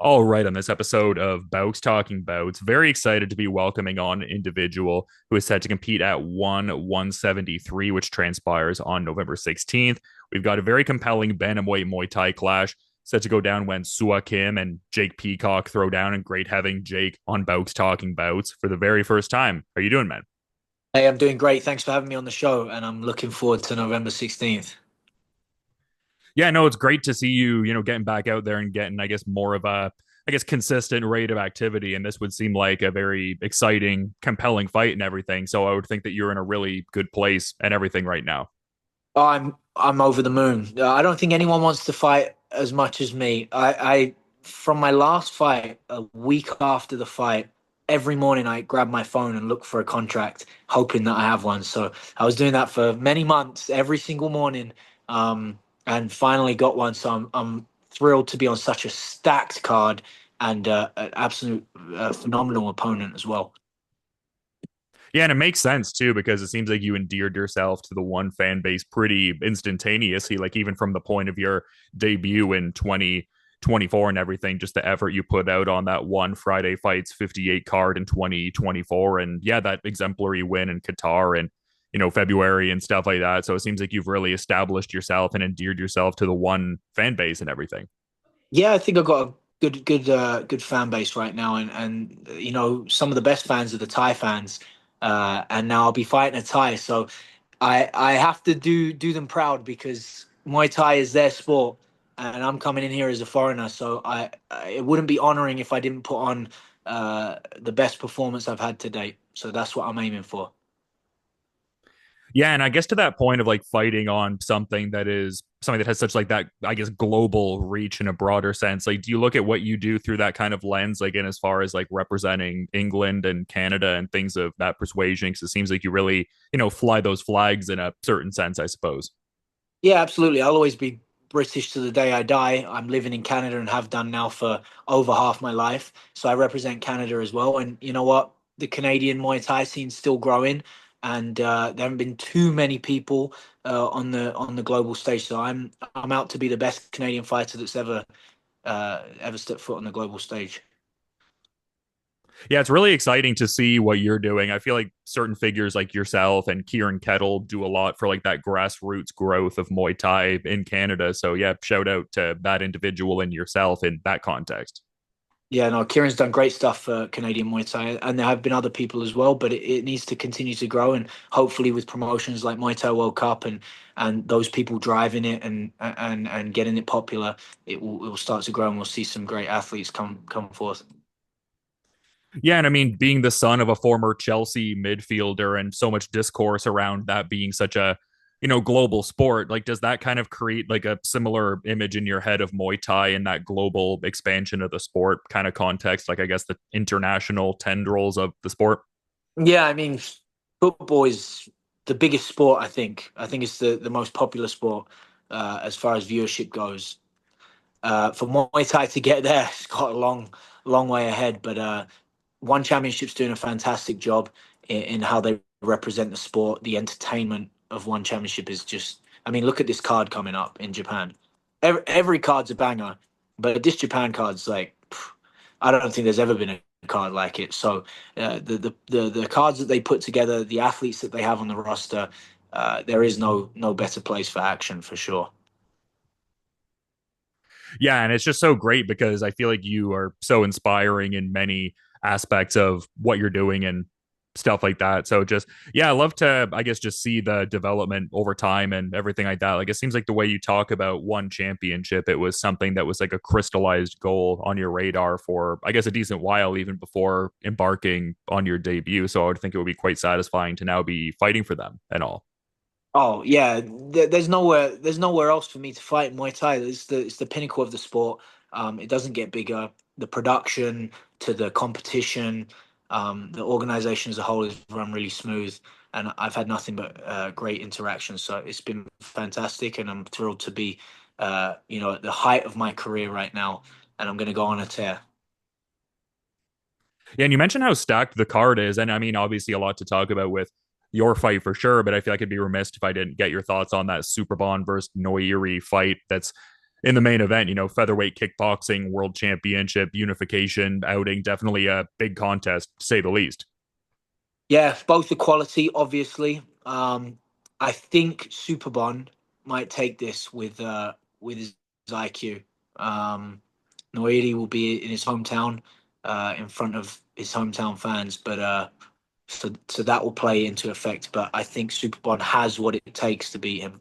All right, on this episode of Bowks Talking Bouts, very excited to be welcoming on an individual who is set to compete at 173, which transpires on November 16th. We've got a very compelling bantamweight Muay Thai clash set to go down when Suakim and Jake Peacock throw down, and great having Jake on Bowks Talking Bouts for the very first time. How are you doing, man? Hey, I'm doing great. Thanks for having me on the show, and I'm looking forward to November 16th. Yeah, no, it's great to see you, getting back out there and getting, I guess, more of a, consistent rate of activity. And this would seem like a very exciting, compelling fight and everything. So I would think that you're in a really good place and everything right now. I'm over the moon. I don't think anyone wants to fight as much as me. I from my last fight, a week after the fight, every morning I grab my phone and look for a contract, hoping that I have one. So I was doing that for many months, every single morning, and finally got one. So I'm thrilled to be on such a stacked card and an absolute phenomenal opponent as well. Yeah, and it makes sense too, because it seems like you endeared yourself to the one fan base pretty instantaneously, like even from the point of your debut in 2024 and everything, just the effort you put out on that one Friday Fights 58 card in 2024. And yeah, that exemplary win in Qatar and February and stuff like that. So it seems like you've really established yourself and endeared yourself to the one fan base and everything. Yeah, I think I've got a good fan base right now, and some of the best fans are the Thai fans, and now I'll be fighting a Thai, so I have to do them proud because Muay Thai is their sport, and I'm coming in here as a foreigner, so it wouldn't be honoring if I didn't put on the best performance I've had to date. So that's what I'm aiming for. Yeah, and I guess to that point of like fighting on something that is something that has such like that, I guess, global reach in a broader sense. Like, do you look at what you do through that kind of lens, like in as far as like representing England and Canada and things of that persuasion? Because it seems like you really, fly those flags in a certain sense, I suppose. Yeah, absolutely. I'll always be British to the day I die. I'm living in Canada and have done now for over half my life. So I represent Canada as well. And you know what? The Canadian Muay Thai scene's still growing, and there haven't been too many people on the global stage. So I'm out to be the best Canadian fighter that's ever stepped foot on the global stage. Yeah, it's really exciting to see what you're doing. I feel like certain figures like yourself and Kieran Kettle do a lot for like that grassroots growth of Muay Thai in Canada. So yeah, shout out to that individual and yourself in that context. Yeah, no, Kieran's done great stuff for Canadian Muay Thai, and there have been other people as well, but it needs to continue to grow, and hopefully with promotions like Muay Thai World Cup and those people driving it and getting it popular, it will start to grow, and we'll see some great athletes come forth. Yeah, and I mean, being the son of a former Chelsea midfielder and so much discourse around that being such a, global sport, like does that kind of create like a similar image in your head of Muay Thai and that global expansion of the sport kind of context, like I guess the international tendrils of the sport? Yeah, I mean, football is the biggest sport. I think it's the most popular sport as far as viewership goes. For Muay Thai to get there, it's got a long way ahead, but. One Championship's doing a fantastic job in how they represent the sport. The entertainment of One Championship is just, I mean, look at this card coming up in Japan. Every card's a banger, but this Japan card's like, I don't think there's ever been a card like it. So the cards that they put together, the athletes that they have on the roster, there is no better place for action for sure. Yeah, and it's just so great because I feel like you are so inspiring in many aspects of what you're doing and stuff like that. So just yeah, I love to I guess just see the development over time and everything like that. Like it seems like the way you talk about one championship, it was something that was like a crystallized goal on your radar for I guess a decent while even before embarking on your debut. So I would think it would be quite satisfying to now be fighting for them and all. Oh yeah, there's nowhere else for me to fight in Muay Thai. It's the pinnacle of the sport. It doesn't get bigger. The production to the competition, the organization as a whole is run really smooth, and I've had nothing but great interactions. So it's been fantastic, and I'm thrilled to be, at the height of my career right now, and I'm going to go on a tear. Yeah, and you mentioned how stacked the card is, and I mean, obviously, a lot to talk about with your fight for sure. But I feel like I'd be remiss if I didn't get your thoughts on that Superbon versus Noiri fight. That's in the main event, featherweight kickboxing world championship unification outing, definitely a big contest to say the least. Yeah, both the quality, obviously. I think Superbon might take this with his IQ. Noiri will be in his hometown, in front of his hometown fans, but so that will play into effect. But I think Superbon has what it takes to beat him.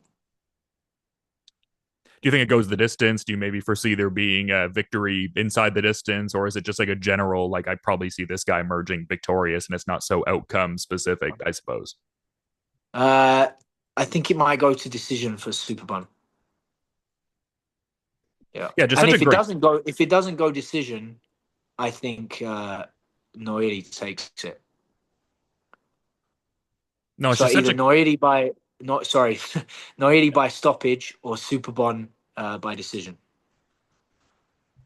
Do you think it goes the distance? Do you maybe foresee there being a victory inside the distance, or is it just like a general, like I probably see this guy emerging victorious and it's not so outcome specific, I suppose? Uh, I think it might go to decision for Superbon. Yeah, Yeah, just and such a great. if it doesn't go decision, I think Noiri takes it. No, it's So just such either a. Noiri by not sorry, Noiri by stoppage or Superbon by decision.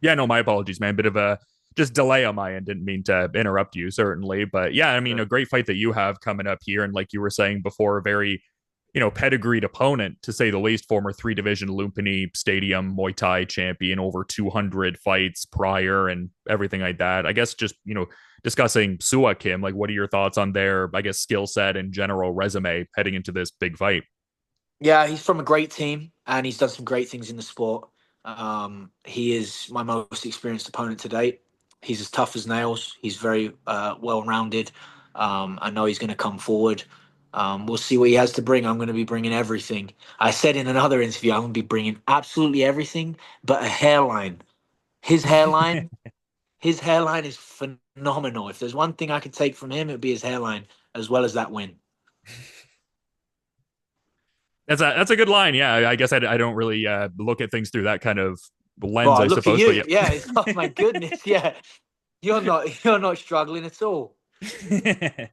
Yeah, no, my apologies, man. Bit of a just delay on my end. Didn't mean to interrupt you, certainly. But yeah, I mean, Yeah. a great fight that you have coming up here. And like you were saying before, a very, pedigreed opponent, to say the least, former three division Lumpini Stadium Muay Thai champion, over 200 fights prior and everything like that. I guess just, discussing Suakim, like what are your thoughts on their, I guess, skill set and general resume heading into this big fight? Yeah, he's from a great team and he's done some great things in the sport. He is my most experienced opponent to date. He's as tough as nails. He's very well rounded. I know he's going to come forward. We'll see what he has to bring. I'm going to be bringing everything. I said in another interview, I'm going to be bringing absolutely everything but a hairline. His hairline, his hairline is phenomenal. If there's one thing I could take from him, it'd be his hairline as well as that win. That's a good line. Yeah, I guess I don't really look at things through that kind of lens, Well, I look at suppose. But you. Yeah. Oh my goodness. Yeah. You're not struggling at all. yeah.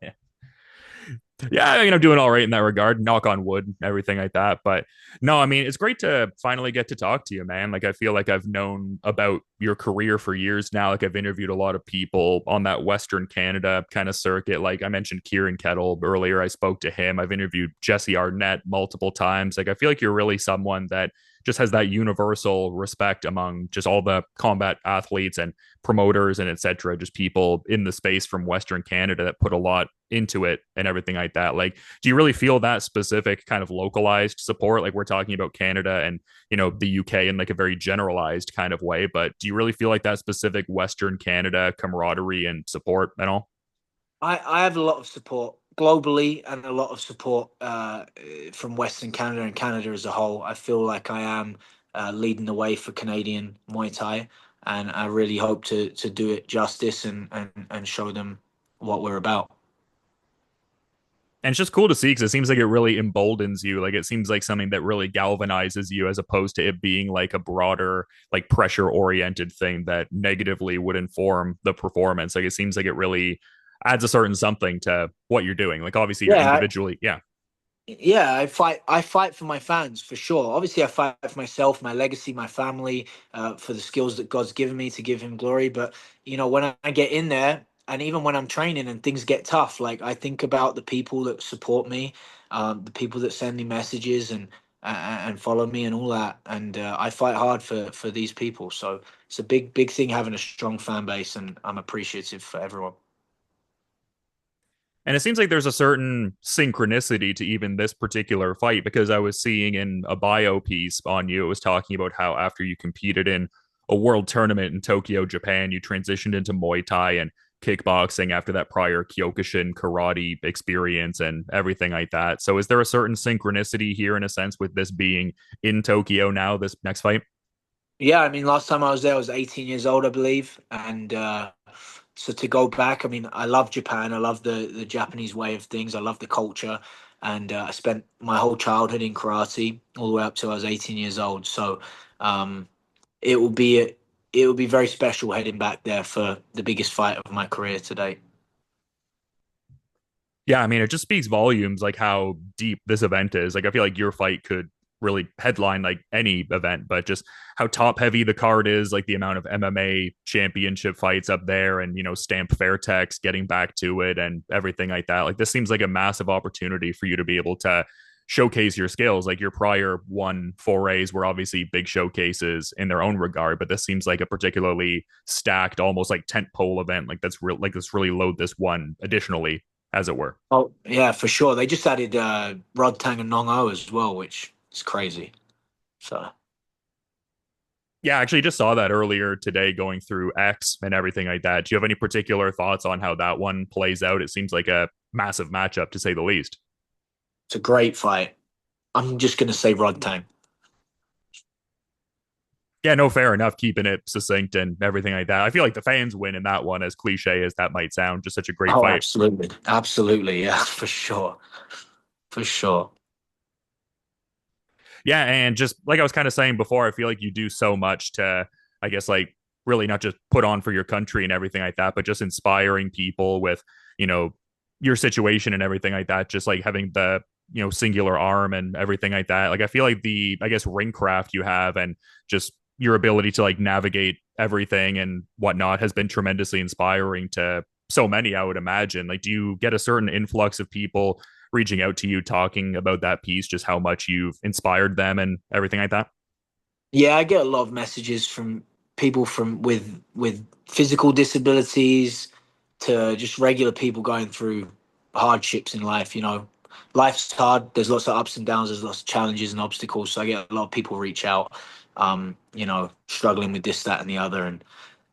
Yeah, doing all right in that regard. Knock on wood, everything like that. But no, I mean, it's great to finally get to talk to you, man. Like, I feel like I've known about your career for years now. Like, I've interviewed a lot of people on that Western Canada kind of circuit. Like, I mentioned Kieran Kettle earlier. I spoke to him. I've interviewed Jesse Arnett multiple times. Like, I feel like you're really someone that just has that universal respect among just all the combat athletes and promoters and etc. Just people in the space from Western Canada that put a lot into it and everything like that. Like, do you really feel that specific kind of localized support? Like, we're talking about Canada and the UK in like a very generalized kind of way, but do you really feel like that specific Western Canada camaraderie and support at all? I have a lot of support globally and a lot of support from Western Canada and Canada as a whole. I feel like I am leading the way for Canadian Muay Thai, and I really hope to do it justice and show them what we're about. And it's just cool to see because it seems like it really emboldens you. Like, it seems like something that really galvanizes you as opposed to it being like a broader, like pressure oriented thing that negatively would inform the performance. Like, it seems like it really adds a certain something to what you're doing. Like, obviously, you're Yeah, individually, yeah. yeah, I fight for my fans for sure. Obviously, I fight for myself, my legacy, my family, for the skills that God's given me to give Him glory. But when I get in there, and even when I'm training and things get tough, like I think about the people that support me, the people that send me messages and follow me and all that. And I fight hard for these people. So it's a big thing having a strong fan base, and I'm appreciative for everyone. And it seems like there's a certain synchronicity to even this particular fight because I was seeing in a bio piece on you, it was talking about how after you competed in a world tournament in Tokyo, Japan, you transitioned into Muay Thai and kickboxing after that prior Kyokushin karate experience and everything like that. So is there a certain synchronicity here in a sense with this being in Tokyo now, this next fight? Yeah, I mean, last time I was there, I was 18 years old, I believe, and so to go back, I mean, I love Japan. I love the Japanese way of things. I love the culture, and I spent my whole childhood in karate, all the way up till I was 18 years old. So um, it will be it will be very special heading back there for the biggest fight of my career to date. Yeah, I mean, it just speaks volumes like how deep this event is. Like, I feel like your fight could really headline like any event, but just how top heavy the card is, like the amount of MMA championship fights up there, and Stamp Fairtex getting back to it and everything like that. Like, this seems like a massive opportunity for you to be able to showcase your skills. Like your prior one forays were obviously big showcases in their own regard, but this seems like a particularly stacked, almost like tent pole event. Like that's real. Like let's really load this one additionally, as it were. Oh yeah, for sure. They just added Rodtang and Nong-O as well, which is crazy. So Yeah, I actually just saw that earlier today going through X and everything like that. Do you have any particular thoughts on how that one plays out? It seems like a massive matchup to say the least. it's a great fight. I'm just gonna say Rodtang. Yeah, no, fair enough. Keeping it succinct and everything like that. I feel like the fans win in that one, as cliche as that might sound. Just such a great Oh, fight. absolutely, absolutely, yeah, for sure, for sure. Yeah, and just like I was kind of saying before, I feel like you do so much to, I guess, like really not just put on for your country and everything like that, but just inspiring people with, you know, your situation and everything like that. Just like having the, singular arm and everything like that. Like I feel like the, I guess, ring craft you have and just your ability to like navigate everything and whatnot has been tremendously inspiring to so many, I would imagine. Like, do you get a certain influx of people reaching out to you talking about that piece, just how much you've inspired them and everything like that? Yeah, I get a lot of messages from people from with physical disabilities to just regular people going through hardships in life. You know, life's hard. There's lots of ups and downs. There's lots of challenges and obstacles. So I get a lot of people reach out, struggling with this, that, and the other, and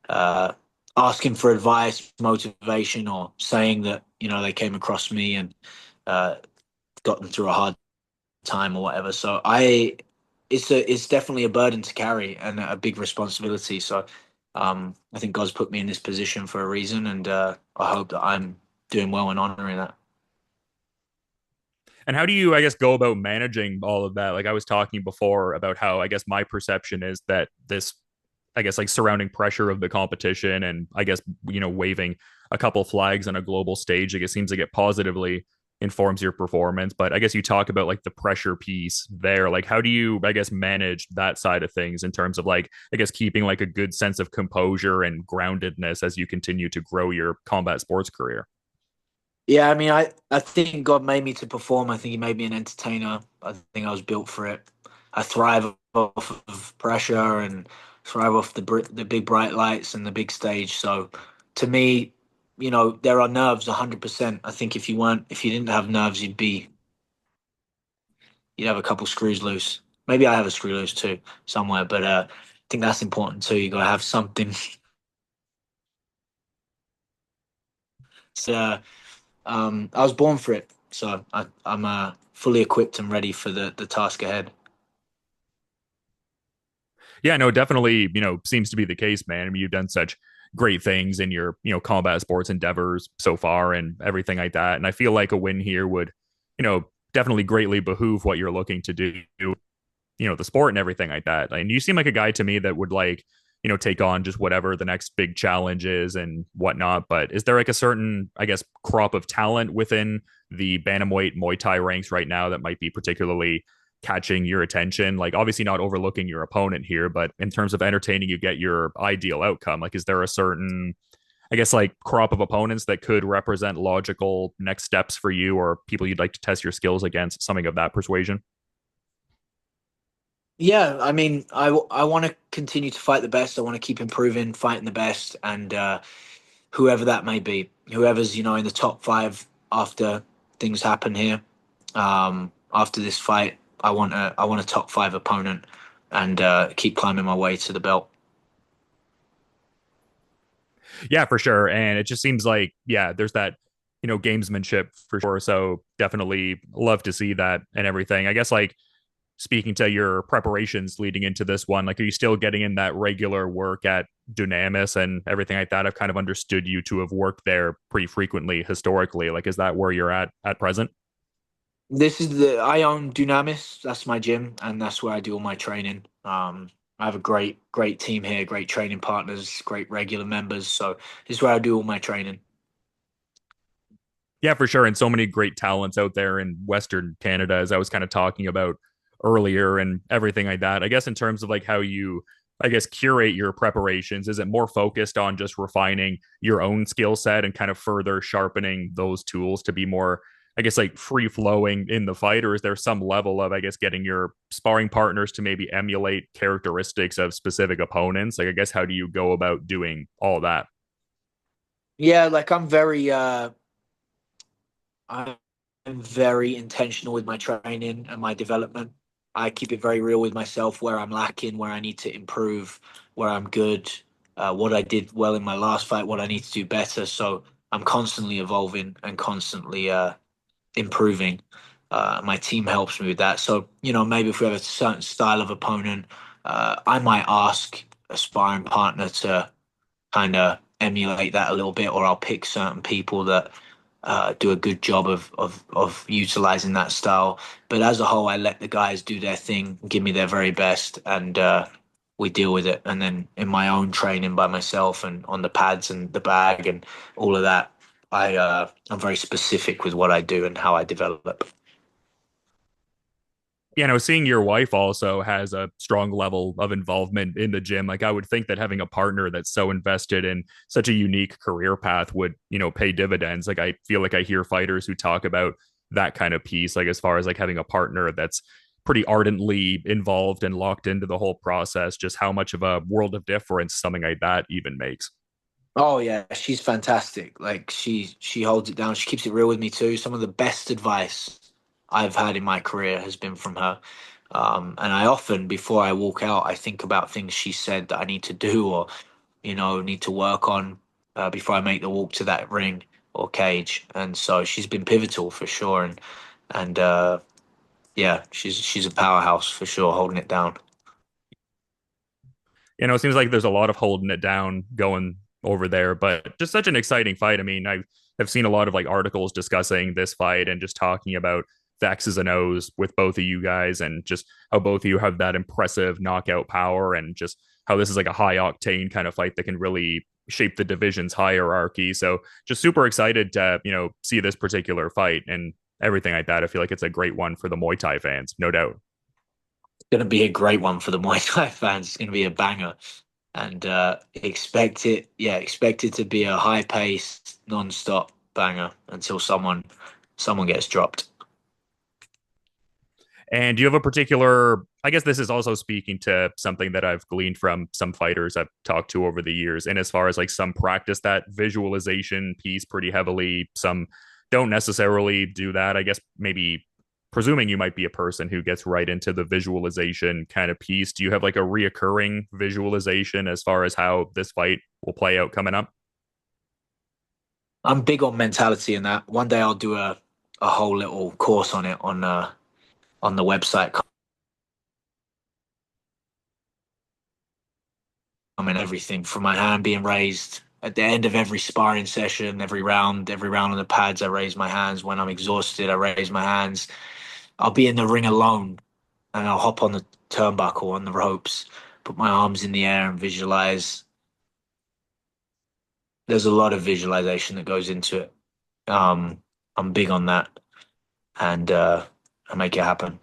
uh, asking for advice, motivation, or saying that they came across me and uh, got them through a hard time or whatever. So it's definitely a burden to carry and a big responsibility. So I think God's put me in this position for a reason, and I hope that I'm doing well and honoring that. And how do you, I guess, go about managing all of that? Like I was talking before about how I guess my perception is that this, I guess, like surrounding pressure of the competition and I guess, waving a couple flags on a global stage, like it seems like it positively informs your performance. But I guess you talk about like the pressure piece there. Like, how do you, I guess, manage that side of things in terms of like, I guess, keeping like a good sense of composure and groundedness as you continue to grow your combat sports career? Yeah, I mean, I think God made me to perform. I think He made me an entertainer. I think I was built for it. I thrive off of pressure and thrive off the big bright lights and the big stage. So, to me, there are nerves 100%. I think if you didn't have nerves, you'd have a couple screws loose. Maybe I have a screw loose too somewhere, but I think that's important too. You got to have something. So I was born for it, so I'm fully equipped and ready for the task ahead. Yeah, no, definitely, seems to be the case, man. I mean, you've done such great things in your, combat sports endeavors so far and everything like that. And I feel like a win here would, definitely greatly behoove what you're looking to do, the sport and everything like that. And you seem like a guy to me that would like, take on just whatever the next big challenge is and whatnot. But is there like a certain, I guess, crop of talent within the bantamweight Muay Thai ranks right now that might be particularly catching your attention? Like, obviously, not overlooking your opponent here, but in terms of entertaining you get your ideal outcome, like, is there a certain, I guess, like crop of opponents that could represent logical next steps for you or people you'd like to test your skills against, something of that persuasion? Yeah, I mean, I want to continue to fight the best. I want to keep improving, fighting the best, and whoever that may be, whoever's in the top five after things happen here. After this fight, I want a top five opponent, and keep climbing my way to the belt. Yeah, for sure. And it just seems like, yeah, there's that, gamesmanship for sure. So definitely love to see that and everything. I guess like speaking to your preparations leading into this one, like, are you still getting in that regular work at Dunamis and everything like that? I've kind of understood you to have worked there pretty frequently historically. Like, is that where you're at present? I own Dunamis. That's my gym, and that's where I do all my training. I have a great team here, great training partners, great regular members. So this is where I do all my training. Yeah, for sure. And so many great talents out there in Western Canada, as I was kind of talking about earlier and everything like that. I guess in terms of like how you, I guess, curate your preparations, is it more focused on just refining your own skill set and kind of further sharpening those tools to be more, I guess like free flowing in the fight, or is there some level of I guess getting your sparring partners to maybe emulate characteristics of specific opponents? Like I guess how do you go about doing all that? Yeah, like I'm very intentional with my training and my development. I keep it very real with myself where I'm lacking, where I need to improve, where I'm good, what I did well in my last fight, what I need to do better. So I'm constantly evolving and constantly improving. My team helps me with that. So, maybe if we have a certain style of opponent, I might ask a sparring partner to kind of emulate that a little bit, or I'll pick certain people that do a good job of utilizing that style. But as a whole, I let the guys do their thing, give me their very best, and we deal with it. And then in my own training by myself and on the pads and the bag and all of that, I'm very specific with what I do and how I develop. Seeing your wife also has a strong level of involvement in the gym. Like I would think that having a partner that's so invested in such a unique career path would, pay dividends. Like I feel like I hear fighters who talk about that kind of piece, like as far as like having a partner that's pretty ardently involved and locked into the whole process, just how much of a world of difference something like that even makes. Oh yeah, she's fantastic. Like she holds it down. She keeps it real with me too. Some of the best advice I've had in my career has been from her. And I often, before I walk out, I think about things she said that I need to do or, need to work on before I make the walk to that ring or cage. And so she's been pivotal for sure. And yeah, she's a powerhouse for sure, holding it down. It seems like there's a lot of holding it down going over there, but just such an exciting fight. I mean, I have seen a lot of like articles discussing this fight and just talking about the X's and O's with both of you guys and just how both of you have that impressive knockout power and just how this is like a high octane kind of fight that can really shape the division's hierarchy. So just super excited to, see this particular fight and everything like that. I feel like it's a great one for the Muay Thai fans, no doubt. Going to be a great one for the Muay Thai fans. It's going to be a banger. And expect it to be a high paced, non-stop banger until someone gets dropped. And do you have a particular, I guess this is also speaking to something that I've gleaned from some fighters I've talked to over the years. And as far as like some practice that visualization piece pretty heavily, some don't necessarily do that. I guess maybe presuming you might be a person who gets right into the visualization kind of piece. Do you have like a reoccurring visualization as far as how this fight will play out coming up? I'm big on mentality and that. One day I'll do a whole little course on it on the website. I mean everything from my hand being raised at the end of every sparring session, every round on the pads, I raise my hands. When I'm exhausted, I raise my hands. I'll be in the ring alone and I'll hop on the turnbuckle on the ropes, put my arms in the air and visualize. There's a lot of visualization that goes into it. I'm big on that, and I make it happen.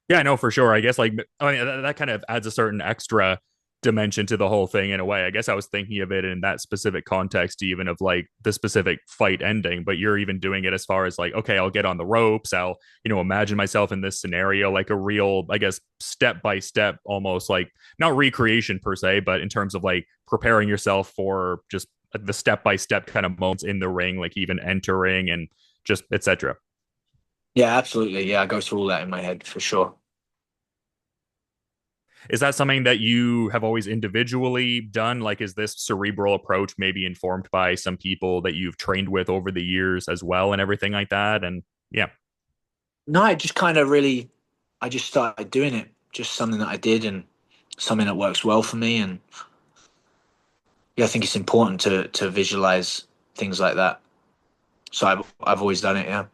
Yeah, I know for sure. I guess like I mean that kind of adds a certain extra dimension to the whole thing in a way. I guess I was thinking of it in that specific context, even of like the specific fight ending, but you're even doing it as far as like, okay, I'll get on the ropes. I'll, imagine myself in this scenario, like a real, I guess, step by step, almost like not recreation per se, but in terms of like preparing yourself for just the step by step kind of moments in the ring, like even entering and just etc. Yeah, absolutely. Yeah, I go through all that in my head for sure. Is that something that you have always individually done? Like, is this cerebral approach maybe informed by some people that you've trained with over the years as well and everything like that? And yeah. No, I just kind of really, I just started doing it. Just something that I did and something that works well for me. And yeah, I think it's important to visualize things like that. So I've always done it. Yeah.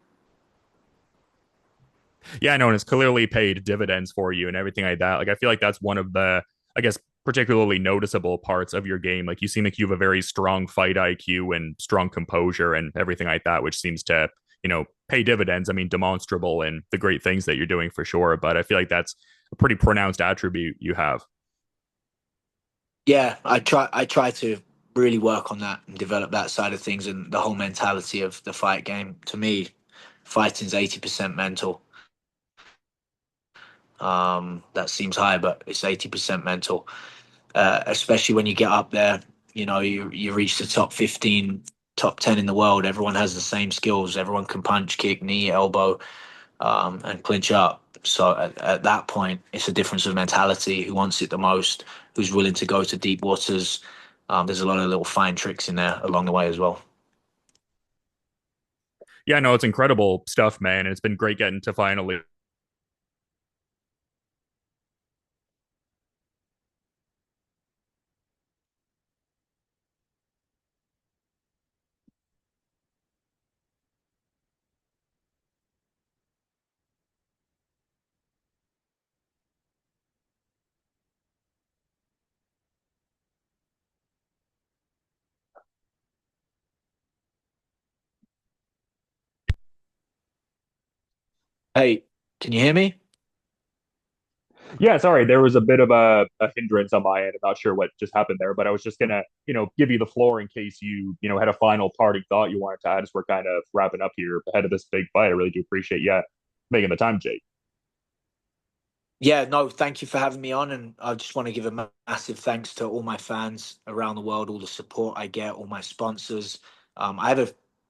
Yeah, I know. And it's clearly paid dividends for you and everything like that. Like, I feel like that's one of the, I guess, particularly noticeable parts of your game. Like, you seem like you have a very strong fight IQ and strong composure and everything like that, which seems to, pay dividends. I mean, demonstrable and the great things that you're doing for sure. But I feel like that's a pretty pronounced attribute you have. Yeah, I try to really work on that and develop that side of things and the whole mentality of the fight game. To me, fighting's 80% mental. That seems high, but it's 80% mental. Especially when you get up there, you reach the top 15, top 10 in the world. Everyone has the same skills. Everyone can punch, kick, knee, elbow, and clinch up. So at that point, it's a difference of mentality. Who wants it the most? Who's willing to go to deep waters? There's a lot of little fine tricks in there along the way as well. Yeah, no, it's incredible stuff, man. It's been great getting to finally. Hey, can you hear me? Yeah, sorry, there was a bit of a hindrance on my end. I'm not sure what just happened there, but I was just gonna, give you the floor in case you had a final parting thought you wanted to add as we're kind of wrapping up here ahead of this big fight. I really do appreciate you making the time, Jake. Yeah, no, thank you for having me on. And I just want to give a massive thanks to all my fans around the world, all the support I get, all my sponsors. I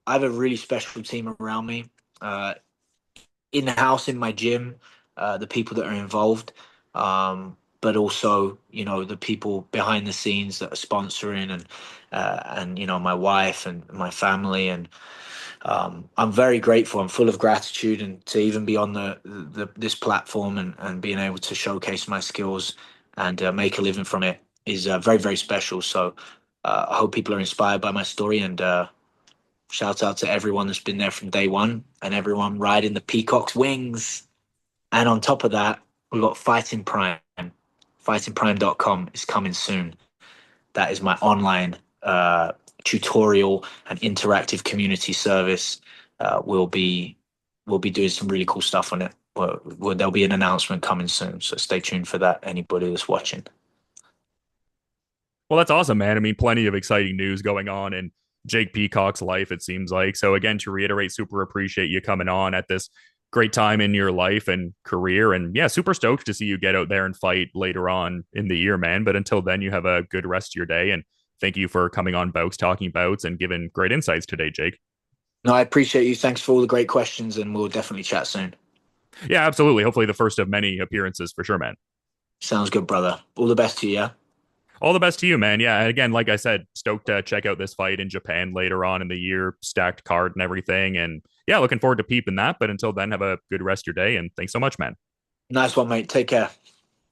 have a really special team around me, uh, in house in my gym, the people that are involved, but also the people behind the scenes that are sponsoring and my wife and my family and I'm very grateful. I'm full of gratitude, and to even be on the this platform and being able to showcase my skills and make a living from it is very very special. So I hope people are inspired by my story, and shout out to everyone that's been there from day one and everyone riding the Peacock's wings. And on top of that, we've got Fighting Prime. FightingPrime.com is coming soon. That is my online tutorial and interactive community service. We'll be doing some really cool stuff on it. There'll be an announcement coming soon, so stay tuned for that. Anybody that's watching. Well, that's awesome, man. I mean, plenty of exciting news going on in Jake Peacock's life, it seems like. So, again, to reiterate, super appreciate you coming on at this great time in your life and career. And yeah, super stoked to see you get out there and fight later on in the year, man. But until then, you have a good rest of your day. And thank you for coming on Bowks Talking Bouts and giving great insights today, Jake. No, I appreciate you. Thanks for all the great questions, and we'll definitely chat soon. Yeah, absolutely. Hopefully, the first of many appearances for sure, man. Sounds good, brother. All the best to you. Yeah? All the best to you, man. Yeah, and again, like I said, stoked to check out this fight in Japan later on in the year, stacked card and everything. And yeah, looking forward to peeping that. But until then, have a good rest of your day. And thanks so much, man. Nice one, mate. Take care.